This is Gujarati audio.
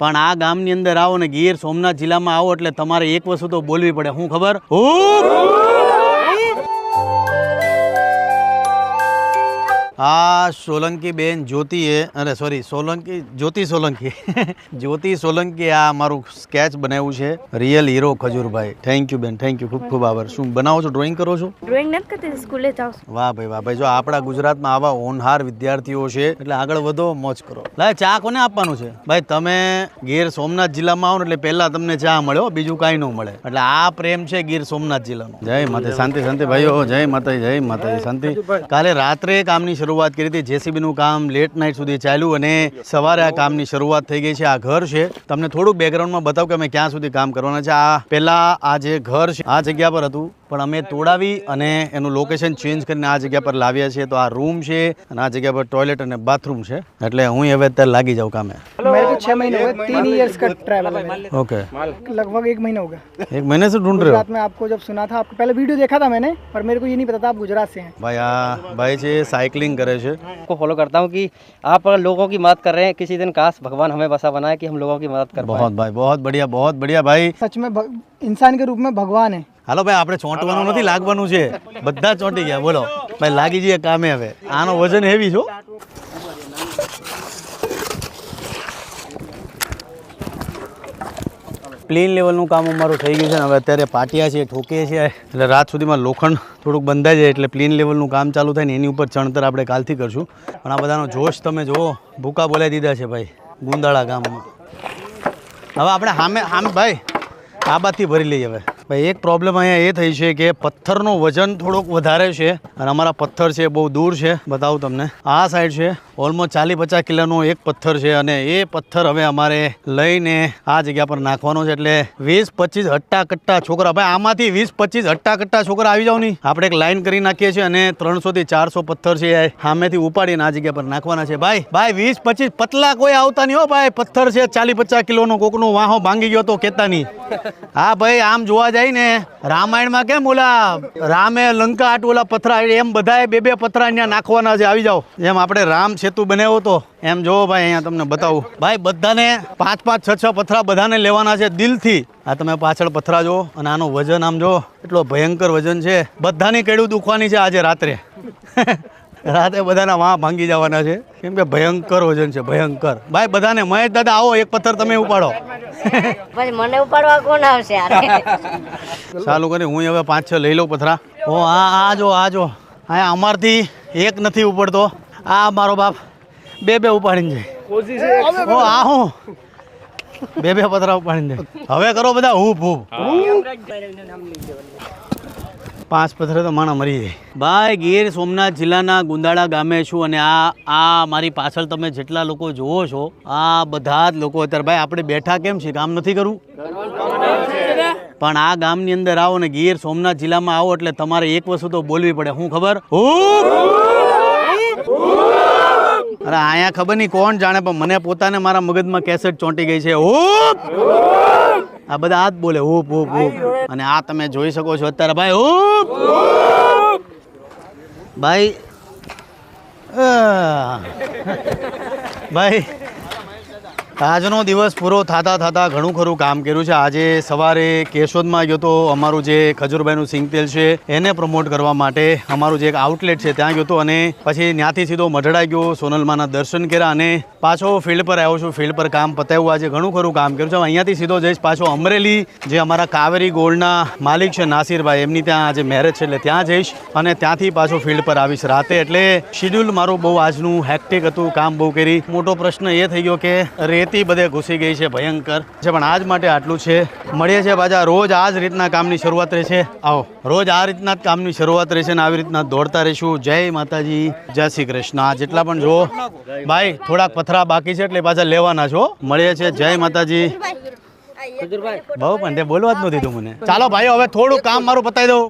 પણ આ ગામની અંદર આવો ને ગીર સોમનાથ જિલ્લામાં આવો એટલે તમારે એક વસ્તુ તો બોલવી પડે. શું ખબર? આ સોલંકી બેન જ્યોતિએ જ્યોતિ સોલંકી આ મારું સ્કેચ બનાવ્યું છે. Real hero Khajurbhai. Thank you બેન, થેન્ક યુ, ખૂબ ખૂબ આભાર. શું બનાવો છો? ડ્રોઈંગ કરો છો? ડ્રોઈંગ નથી કરતી, સ્કૂલે જાઉં છું. વાહ ભાઈ વાહ ભાઈ. જો આપણા ગુજરાતમાં આવા હોનહાર વિદ્યાર્થીઓ છે એટલે આગળ વધો, મોજ કરો. લાય ચા કોને આપવાનું છે ભાઈ? તમે ગીર સોમનાથ જિલ્લામાં આવો ને એટલે પહેલા તમને ચા મળે, બીજું કાંઈ ન મળે. એટલે આ પ્રેમ છે ગીર સોમનાથ જિલ્લાનો. જય માતા, શાંતિ શાંતિ ભાઈઓ, જય માતા, જય માતા, શાંતિ. કાલે રાત્રે કામની શરૂઆત કરી હતી. જેસીબી નું કામ લેટ નાઇટ સુધી ચાલ્યું અને સવારે આ કામની શરૂઆત થઈ ગઈ છે. આ ઘર છે, તમને થોડુંક બેકગ્રાઉન્ડમાં બતાવું કે અમે ક્યાં સુધી કામ કરવાના છે. આ પહેલા આ જે ઘર છે આ જગ્યા પર હતું, પણ અમે તોડાવી અને એનું લોકેશન ચેન્જ કરીને આ જગ્યા પર લાવ્યા છીએ. તો આ રૂમ છે અને આ જગ્યા પર ટોયલેટ અને બાથરૂમ છે. એટલે હું હવે અત્યારે લાગી જાઉં કામે. मेरे को 6 महीने हो गए, 3 इयर्स का ट्रैवल है. ओके, लगभग 1 महीना हो गया. 1 महीने से ढूंढ रहे हो? गुजरात में आपको जब सुना था, आपको पहले वीडियो देखा था मैंने, पर मेरे को ये नहीं पता था आप गुजरात से हैं. भाई આ ભાઈ છે સાયકલિંग કરે છે. को फॉलो करता हूँ कि आप अगर लोगों की मदद कर रहे हैं, किसी दिन काश भगवान हमें बसा बनाए कि हम लोगों की मदद कर पाए. बहुत भाई, बहुत बढ़िया भाई. सच में इंसान के रूप में भगवान है. હાલો ભાઈ, આપણે ચોંટવાનું નથી, લાગવાનું છે. બધા ચોંટી ગયા. બોલો ભાઈ, લાગી જઈએ કામે. હવે આનો વજન હેવી છો. પ્લેન લેવલનું કામ અમારું થઈ ગયું છે ને હવે અત્યારે પાટિયા છે, ઠોકીએ છીએ. એટલે રાત સુધીમાં લોખંડ થોડુંક બંધાઈ જાય એટલે પ્લેન લેવલનું કામ ચાલુ થાય ને એની ઉપર ચણતર આપણે કાલથી કરશું. પણ આ બધાનો જોશ તમે જુઓ, ભૂકા બોલાવી દીધા છે ભાઈ ગુંદાળા ગામમાં. હવે આપણે સામે ભાઈ આ બાજુથી ભરી લઈએ. હવે ભાઈ એક પ્રોબ્લેમ અહીંયા એ થઈ છે કે પથ્થરનો વજન થોડોક વધારે છે અને અમારા પથ્થર છે બહુ દૂર છે. બતાવું તમને, આ સાઈડ છે ઓલમોસ્ટ 40-50 કિલોનો એક પથ્થર છે અને એ પથ્થર હવે અમારે લઈને આ જગ્યા પર નાખવાનો છે. એટલે 20-25 હટ્ટા કટ્ટા છોકરા, ભાઈ આમાંથી 20-25 હટ્ટા કટ્ટા છોકરા આવી જાવ નહીં. આપણે એક લાઈન કરી નાખીએ છીએ અને 300 થી 400 પથ્થર છે એ સામેથી ઉપાડીને આ જગ્યા પર નાખવાના છે. ભાઈ 20-25 પતલા કોઈ આવતા નહીં હો ભાઈ. પથ્થર છે 40-50 કિલોનો, કોકનો વાહો ભાંગી ગયો તો કહેતા નહીં. હા ભાઈ, આમ જોવા જાય ને રામાયણમાં કેમ ઓલા રામે લંકા આટુ ઓલા પથરા, એમ બધાએ 2-2 પથરા અહીંયા નાખવાના છે. આવી જાઓ. જેમ આપણે રામ સેતુ બનાવ્યો તો એમ જોવો ભાઈ. અહીંયા તમને બતાવું ભાઈ, બધાને 5-5, 6-6 પથરા બધાને લેવાના છે દિલથી. આ તમે પાછળ પથરા જો અને આનો વજન આમ જો, એટલો ભયંકર વજન છે. બધાની કેડું દુખવાની છે આજે રાત્રે. રાતે બધાના વાં ભાંગી જવાના છે કેમ કે ભયંકર વજન છે, ભયંકર. ભાઈ બધાને, મહેશ દાદા આવો, એક પથ્થર તમે ઉપાડો. પછી મને ઉપાડવા કોણ આવશે યાર? ચાલુ કરી હું હવે 5-6 લઈ લઉં પથરા. ઓ આ જો અહીંયા અમારથી એક નથી ઉપડતો. આ મારો બાપ 2-2 ઉપાડીને જાય. ઓ આ હું 2-2 પથરા ઉપાડીને જાય. હવે કરો બધા હૂપ. 5 પથ્થરે તો માણા મરી જાય. ભાઈ ગીર સોમનાથ જિલ્લાના ગુંદાળા ગામે છું અને આ મારી પાછળ તમે જેટલા લોકો જુઓ છો આ બધા જ લોકો અત્યારે ભાઈ આપણે બેઠા કેમ છે? કામ નથી કરવું? પણ આ ગામની અંદર આવો ને ગીર સોમનાથ જિલ્લામાં આવો એટલે તમારે એક વસ્તુ તો બોલવી પડે. શું ખબર? અરે અહીંયા ખબર નહીં કોણ જાણે, પણ મને પોતાને મારા મગજમાં કેસેટ ચોંટી ગઈ છે. આ બધા હાથ બોલે હૂપ. અને આ તમે જોઈ શકો છો અત્યારે ભાઈ હૂપ. ભાઈ આજનો દિવસ પૂરો થતા ઘણું ખરું કામ કર્યું છે. આજે સવારે કેશોદમાં ગયો તો, અમારું જે ખજૂરભાઈનું સિંગતેલ છે એને પ્રમોટ કરવા માટે અમારું જે એક આઉટલેટ છે ત્યાં ગયો તો અને પછી ત્યાંથી સીધો મઢડા ગયો, સોનલમાના દર્શન કર્યા અને પાછો ફિલ્ડ પર આવ્યો છું. ફિલ્ડ પર કામ પતાવ્યું. આજે ઘણું ખરું કામ કર્યું છે. અહીંયાથી સીધો જઈશ પાછો અમરેલી, જે અમારા કાવેરી ગોલ્ડના માલિક છે નાસિરભાઈ, એમની ત્યાં આજે મેરેજ છે એટલે ત્યાં જઈશ અને ત્યાંથી પાછો ફિલ્ડ પર આવીશ રાતે. એટલે શિડ્યુલ મારું બહુ આજનું હેક્ટિક હતું, કામ બહુ કરી. મોટો પ્રશ્ન એ થઈ ગયો કે રેતી બધે ઘૂસી ગઈ છે, ભયંકર છે. પણ આજ માટે આટલું છે. મળીએ છીએ પાછા રોજ આ જ રીતના કામની શરૂઆત રહેશે. આવો રોજ આ રીતના જ કામની શરૂઆત રહેશે ને આવી રીતના દોડતા રહીશું. જય માતાજી, જય શ્રી કૃષ્ણ. જેટલા પણ જો ભાઈ થોડાક પથરા બાકી છે એટલે પાછા લેવાના છો. મળીએ છીએ. જય માતાજી. બહુ પણ તે બોલવા જ નથી દીધું મને. ચાલો ભાઈ હવે થોડું કામ મારું પતાવી દઉં.